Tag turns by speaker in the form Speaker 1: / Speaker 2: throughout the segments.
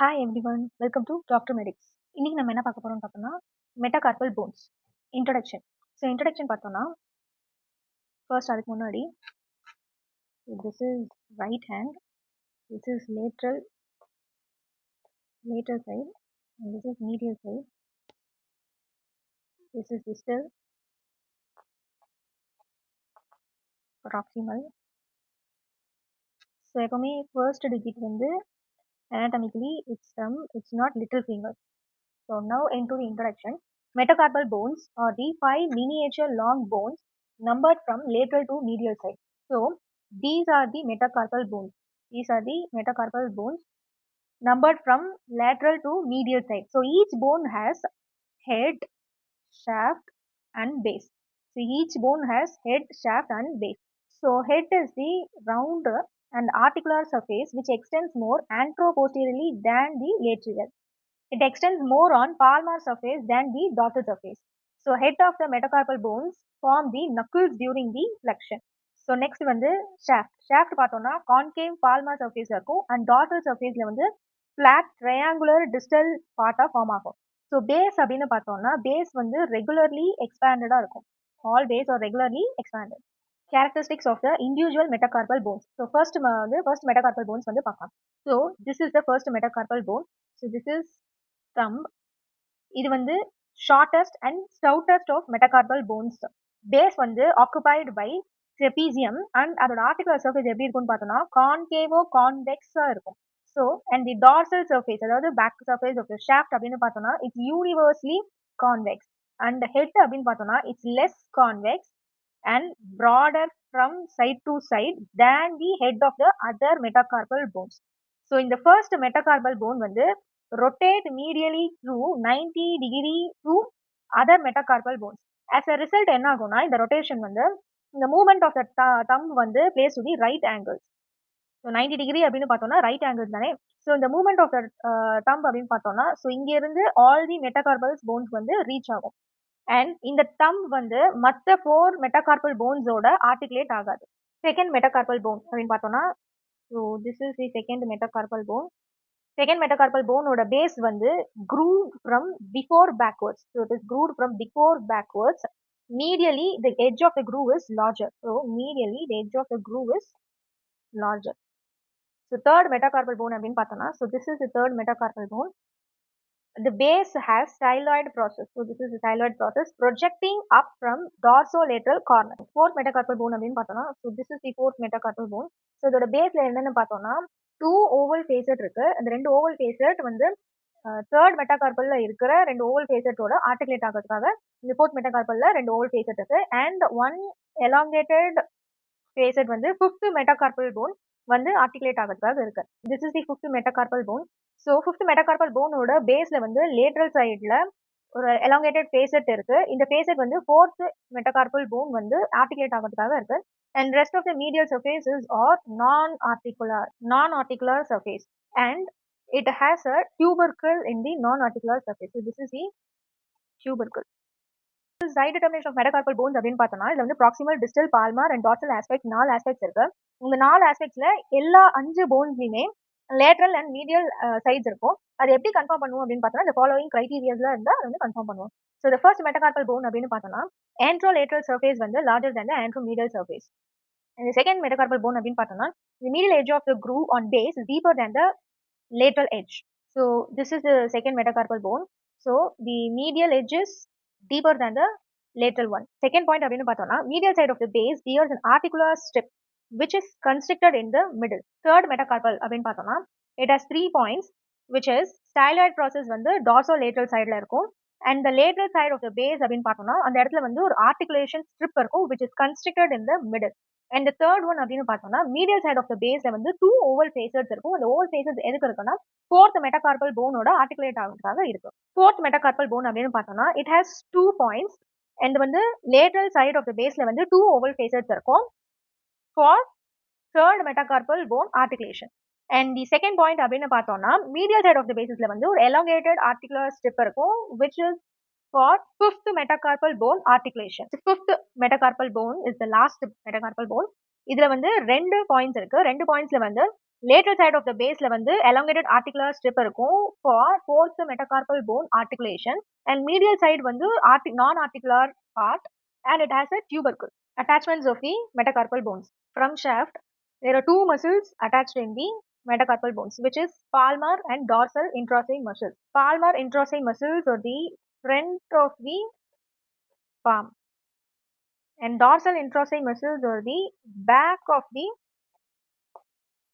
Speaker 1: Hi everyone, welcome to Dr. Medics. இன்னைக்கு நம்ம என்ன பார்க்க போறோம்னு பார்த்தோம்னா metacarpal bones introduction. So introduction பார்த்தோம்னா first அதுக்கு முன்னாடி this is right hand, this is lateral side, and this is medial side, this is distal, proximal. So எப்பவுமே first digit வந்து anatomically it's not little finger. So now into the introduction. Metacarpal bones are the 5 miniature long bones numbered from lateral to medial side. So these are the metacarpal bones. These are the metacarpal bones numbered from lateral to medial side. So each bone has head, shaft and base. So each bone has head, shaft and base. So head is the round and articular surface which extends more anteroposteriorly than the lateral. It extends more on palmar surface than the dorsal surface. So head of the metacarpal bones form the knuckles during the flexion. So next வந்து shaft. Shaft பார்த்தோம்னா concave palmar surface இருக்கும் and dorsal surfaceல வந்து flat triangular distal part form ஆகும். So base அப்படின்னு பார்த்தோம்னா base வந்து regularly expanded இருக்கும். All base are regularly expanded. Characteristics of the individual metacarpal bones. So first metacarpal bones வந்து பார்க்கலாம். So this is the first metacarpal bone. So this is thumb. இது வந்து shortest and stoutest of metacarpal bones. Base வந்து occupied by trapezium and அதோட articular surface எப்படி இருக்கும்னு பார்த்தோம்னா concavo convex இருக்கும். So and the dorsal surface அதாவது back surface of the shaft அப்படின்னு பார்த்தோம்னா it's universally convex and the head அப்படின்னு பார்த்தோம்னா it's less convex and broader from side to side than the head of the other metacarpal bones. So in the first metacarpal bone வந்து rotate medially through 90 degree to other metacarpal bones. As a result என்ன ஆகும்னா இந்த rotation வந்து the movement of the thumb வந்து placed to the right angles. So 90 degree அப்படின்னு பார்த்தோம்னா right angles தானே. So இந்த movement of the thumb அப்படின்னு பார்த்தோம்னா so இங்க இருந்து all the metacarpal bones வந்து reach ஆகும். And இந்த thumb வந்து மற்ற 4 metacarpal bones ஓட articulate ஆகாது. Second metacarpal bone அப்படின்னு பார்த்தோம்னா so this is the second metacarpal bone. Second metacarpal bone oda base வந்து grooved from before backwards. So it is grooved from before backwards. Medially the edge of the groove is larger. So medially the edge of the groove is larger. So third metacarpal bone அப்படின்னு பார்த்தோம்னா so this is the third metacarpal bone. The base has styloid process. So this is the styloid process projecting up from dorsolateral corner. Fourth metacarpal bone அப்படின்னு பார்த்தோம்னா so this is the fourth metacarpal bone. So இதோட baseல என்னன்னு பார்த்தோம்னா 2 oval facet இருக்கு. அந்த ரெண்டு oval facet வந்து third metacarpalல இருக்கிற ரெண்டு oval facetோட articulate ஆகிறதுக்காக இந்த fourth metacarpalல ரெண்டு oval facet இருக்கு and one elongated facet வந்து fifth metacarpal bone வந்து articulate ஆகிறதுக்காக இருக்கு. This is the fifth metacarpal bone. So fifth metacarpal bone ஓட baseல வந்து lateral sideல ஒரு elongated facet இருக்கு. இந்த facet வந்து fourth metacarpal bone வந்து articulate ஆகிறதுக்காக இருக்கு. And rest of the medial surface is or non-articular surface and it has a tubercle in the non-articular surface. So this is the tubercle. This is right determination of metacarpal bones அப்படின்னு பார்த்தோம்னா இதுல வந்து proximal, distal, palmar and dorsal aspect 4 aspects இருக்கு. இந்த 4 aspectsல எல்லா 5 bonesலயுமே lateral and medial sides இருக்கும். அது எப்படி கன்ஃபார்ம் பண்ணுவோம் அப்படின்னு பார்த்தோம்னா the following criteriasல இருந்தா அது வந்து கன்ஃபார்ம் பண்ணுவோம். So the first metacarpal bone அப்படின்னு பார்த்தோம்னா anterolateral surface வந்து larger than the anteromedial surface. And the second metacarpal bone அப்படின்னு பார்த்தோம்னா the medial edge of the groove on base is deeper than the lateral edge. So this is the second metacarpal bone. So the medial edge is deeper than the lateral one. Second point அப்படின்னு பார்த்தோம்னா medial side of the base bears an articular strip which is constricted in the middle. Third metacarpal அப்படின்னு பார்த்தோம்னா it has 3 points which is styloid process வந்து dorsolateral sideல இருக்கும் and the lateral side of the base அப்படின்னு பார்த்தோம்னா அந்த இடத்துல வந்து ஒரு articulation strip இருக்கும் which is constricted in the middle. And the third one அப்படின்னு பார்த்தோம்னா medial side of the baseல வந்து 2 oval facets இருக்கும். அந்த oval facets எதுக்கு இருக்குன்னா fourth metacarpal bone ஓட articulate ஆகிறதுக்காக இருக்கு. Fourth metacarpal bone அப்படின்னு பார்த்தோம்னா it has 2 points and வந்து lateral side of the baseல வந்து 2 oval facets இருக்கும் for third metacarpal bone articulation. And the second point அப்படின்னு பார்த்தோம்னா medial side of the basesல வந்து ஒரு elongated articular strip இருக்கும் which is for fifth metacarpal bone articulation. The fifth metacarpal bone is the last metacarpal bone. இதுல வந்து ரெண்டு points இருக்கு. ரெண்டு பாயிண்ட்ஸ்ல வந்து lateral side of the baseல வந்து elongated articular strip இருக்கும் for fourth metacarpal bone articulation, and medial side வந்து non-articular part, and it has a tubercle. Attachments of the metacarpal bones. From shaft, there are two muscles attached in the metacarpal bones, which is palmar and dorsal introsei muscles. Palmar introsei muscles are the front of the palm, and dorsal introsei muscles are the back of the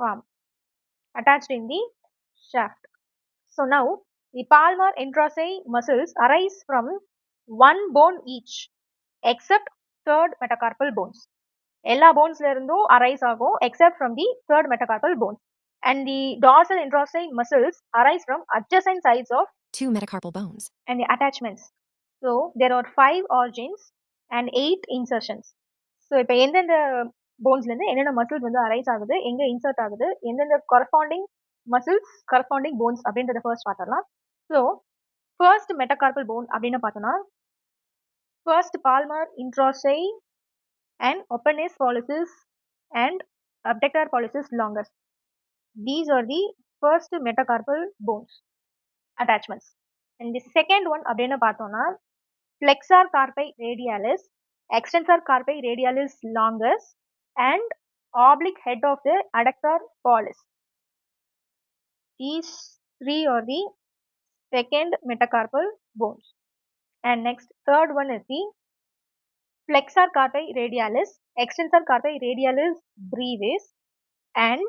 Speaker 1: palm, attached in the shaft. So now the palmar introsei muscles arise from one bone each except third metacarpal bones. எல்லா போன்ஸ்ல இருந்தும் arise ஆகும் except from the third metacarpal bones, and the dorsal introsei muscles arise from adjacent sides of
Speaker 2: two metacarpal bones
Speaker 1: and the attachments. So there are 5 origins and 8 insertions. So இப்போ எந்தெந்த போன்ஸ்ல இருந்து என்னென்ன muscles வந்து arise ஆகுது, எங்க insert ஆகுது, எந்தெந்த corresponding muscles corresponding bones அப்படின்றத ஃபர்ஸ்ட் பார்த்தரலாம். ஸோ ஃபர்ஸ்ட் மெட்டகார்பல் போன் அப்படின்னு பார்த்தோம்னா first palmar introsei and opponens pollicis and abductor pollicis longus. These are the first metacarpal bones attachments. And the second one அப்படினு பார்த்தோம்னா flexor carpi radialis, extensor carpi radialis longus, and oblique head of the adductor pollis. These three are the second metacarpal bones. And next, third one is the flexor carpi radialis, extensor carpi radialis brevis, and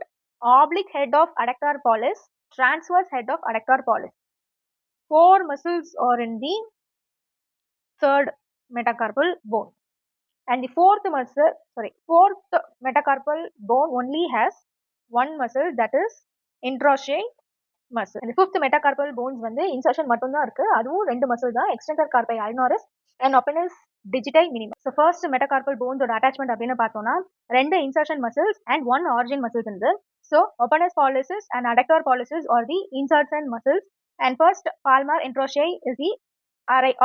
Speaker 1: oblique head of adductor pollis, transverse head of adductor pollis. 4 muscles are in the third metacarpal bone, and the fourth metacarpal bone only has one muscle, that is introsei muscle. And the fifth metacarpal bones வந்து insertion மட்டும் தான் இருக்கு, அதுவும் ரெண்டு muscle தான், extensor carpi ulnaris and opponens digiti minimus. So first metacarpal bones ஓட attachment அப்படின்னு பார்த்தோம்னா ரெண்டு insertion muscles and one origin muscles இருந்து. So opponens pollicis and adductor pollicis are the insertion muscles, and first palmar introsei is the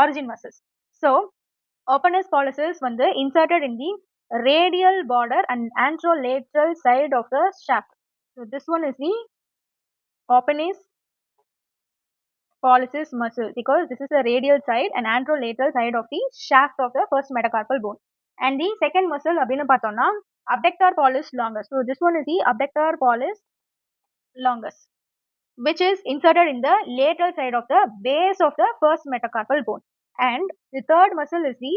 Speaker 1: origin muscles. So opponens pollicis வந்து inserted in the radial border and anterolateral side of the shaft. So this one is the opponens pollicis muscle, because this is the radial side and anterolateral side of the shaft of the first metacarpal bone. And the second muscle அப்படின்னு பார்த்தோம்னா abductor pollis longus. So this one is the abductor pollis longus, which is inserted in the lateral side of the base of the first metacarpal bone. And the third muscle is the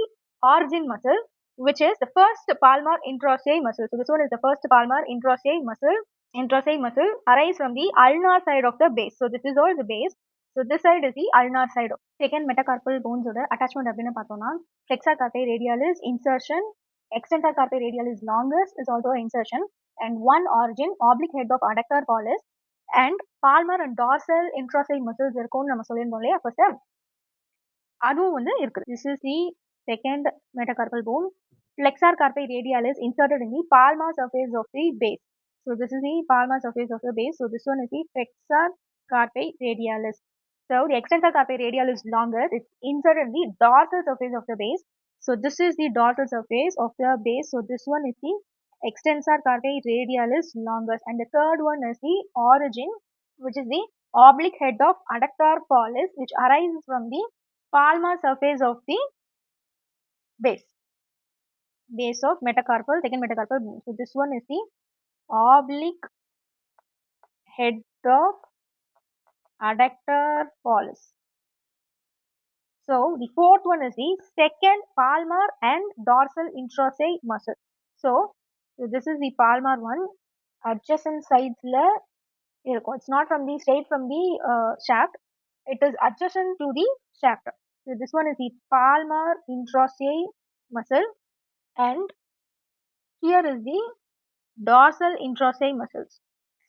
Speaker 1: origin muscle, which is the first palmar introsei muscle. So this one is the first palmar introsei muscle. Introsei muscle arise from the ulnar side of the base. So this is all the base. So this side is the ulnar side. Second metacarpal bones ஓட attachment அப்படின்னு பார்த்தோம்னா flexor carpi radialis insertion, extensor carpi radialis longus is also insertion, and one origin oblique head of adductor pollis, and palmar and dorsal introsei muscles இருக்கும்னு நம்ம சொல்லியிருந்தோம் இல்லையா first, அதுவும் வந்து இருக்குது. This is the second metacarpal bone. Flexor carpi radialis inserted in the palmar surface of the base. So this is the palmar surface of the base. So this one is the flexor carpi radialis. So the extensor carpi radialis longus is inserted in the dorsal surface of the base. So this is the dorsal surface of the base. So this one is the extensor carpi radialis longus, and the third one is the origin, which is the oblique head of adductor pollis, which arises from the palmar surface of the base of metacarpal, second metacarpal bone. So this one is the oblique head of adductor pollis. So the fourth one is the second palmar and dorsal introsei muscle. So this is the palmar one, adjacent sides la irukum. It's not from the straight from the shaft, it is adjacent to the shaft. So this one is the palmar introsei muscle, and here is the dorsal introsei muscles.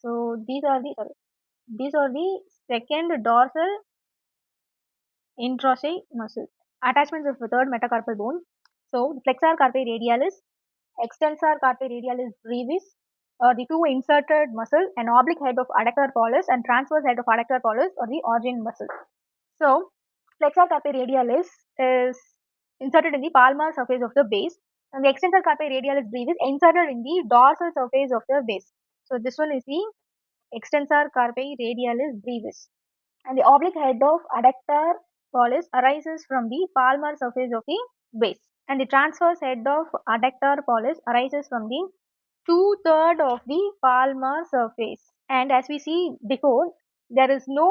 Speaker 1: So these are the second dorsal introsei muscles. Attachments of the third metacarpal bone. So flexor carpi radialis, extensor carpi radialis brevis are the two inserted muscle, and oblique head of adductor pollis and transverse head of adductor pollis are the origin muscles. So flexor carpi radialis is inserted in the palmar surface of the base, and the extensor carpi radialis brevis inserted in the dorsal surface of the base. So this one is the extensor carpi radialis brevis. And the oblique head of adductor pollis arises from the palmar surface of the base. And the transverse head of adductor pollis arises from the 2/3 of the palmar surface. And as we see before, there is no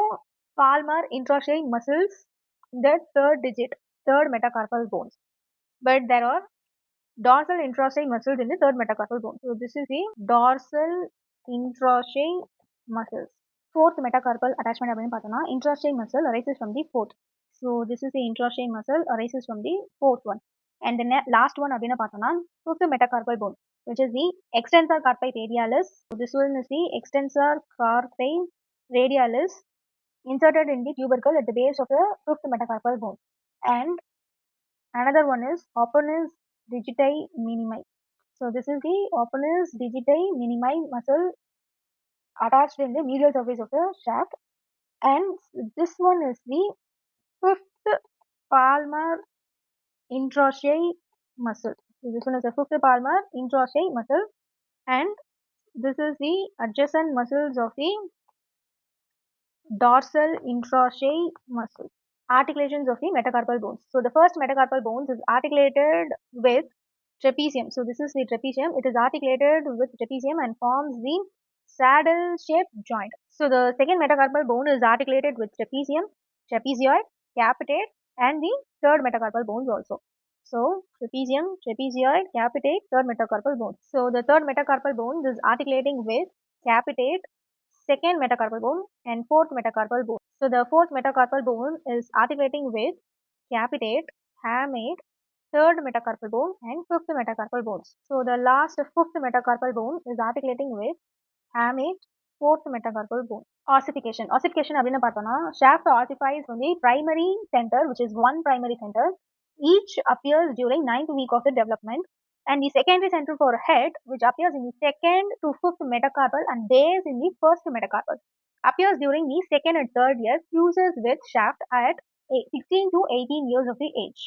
Speaker 1: palmar intraossei muscles in the third metacarpal bones. But there are dorsal intraossei muscles in the third metacarpal bone. So this is the dorsal intraossei muscles. Fourth metacarpal attachment intraossei muscle arises from the fourth. So this is the intraossei muscle arises from the fourth one. And the last one fifth metacarpal bone, which is the extensor carpi radialis. So this one is the extensor carpi radialis inserted in the tubercle at the base of the fifth metacarpal bone. And another one is opponens digiti minimi. So this is the opponens digiti minimi muscle attached in the medial surface of the shaft, and this one is the fifth palmar intraossei muscle. So this one is the fifth palmar intraossei muscle, and this is the adjacent muscles of the dorsal intraossei muscle. Articulations of the metacarpal bones. So the first metacarpal bones is articulated with trapezium. So this is the trapezium. It is articulated with trapezium and forms the saddle shaped joint. So the second metacarpal bone is articulated with trapezium, trapezoid, capitate, and the third metacarpal bones also. So trapezium, trapezoid, capitate, third metacarpal bone. So the third metacarpal bone is articulating with capitate, second metacarpal bone, and fourth metacarpal bone. So the fourth metacarpal bone is articulating with capitate, hamate, third metacarpal bone, and fifth metacarpal bones. So the last fifth metacarpal bone is articulating with hamate, fourth metacarpal bone. Ossification. Ossification அப்படினு பார்த்தோம்னா shaft ossifies from the primary center, which is one primary center. Each appears during 9th week of the development, and the secondary center for head, which appears in the second to fifth metacarpal and base in the first metacarpal, appears during the second and third years, fuses with shaft at 16 to 18 years of the age.